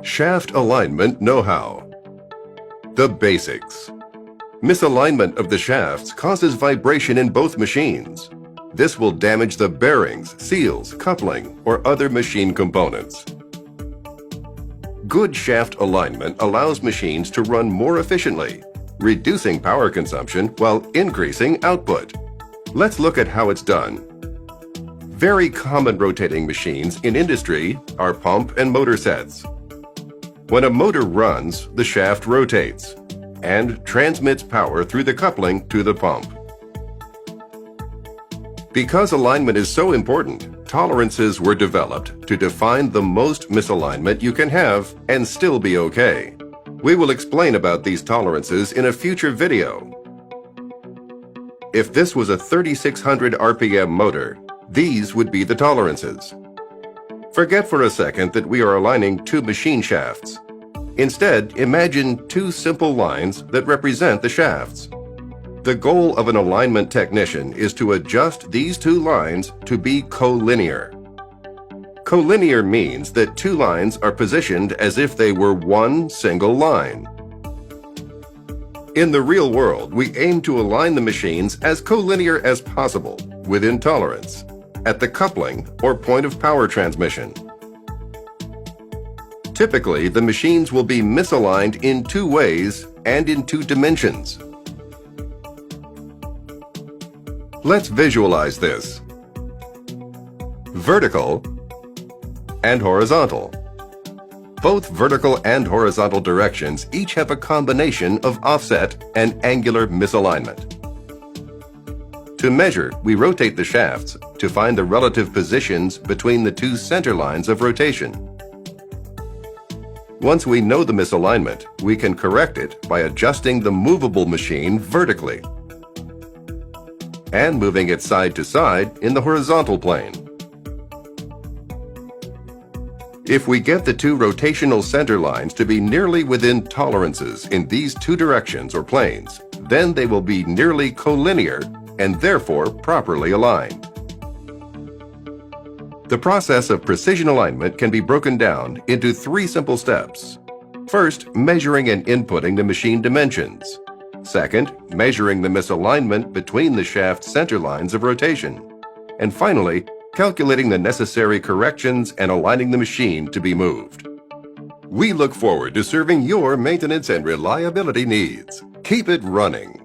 Shaft alignment know-how. The basics. Misalignment of the shafts causes vibration in both machines. This will damage the bearings, seals, coupling, or other machine components. Good shaft alignment allows machines to run more efficiently, reducing power consumption while increasing output. Let's look at how it's done. Very common rotating machines in industry are pump and motor sets. When a motor runs, the shaft rotates and transmits power through the coupling to the pump. Because alignment is so important, tolerances were developed to define the most misalignment you can have and still be okay. We will explain about these tolerances in a future video. If this was a 3600 RPM motor, these would be the tolerances. Forget for a second that we are aligning two machine shafts. Instead, imagine two simple lines that represent the shafts. The goal of an alignment technician is to adjust these two lines to be collinear. Collinear means that two lines are positioned as if they were one single line. In the real world, we aim to align the machines as collinear as possible within tolerance, at the coupling or point of power transmission. Typically, the machines will be misaligned in two ways and in two dimensions. Let's visualize this. Vertical and horizontal. Both vertical and horizontal directions each have a combination of offset and angular misalignment. To measure, we rotate the shafts to find the relative positions between the two center lines of rotation. Once we know the misalignment, we can correct it by adjusting the movable machine vertically and moving it side to side in the horizontal plane. If we get the two rotational center lines to be nearly within tolerances in these two directions or planes, then they will be nearly collinear and therefore properly aligned. The process of precision alignment can be broken down into three simple steps. First, measuring and inputting the machine dimensions. Second, measuring the misalignment between the shaft center lines of rotation. And finally, calculating the necessary corrections and aligning the machine to be moved. We look forward to serving your maintenance and reliability needs. Keep it running.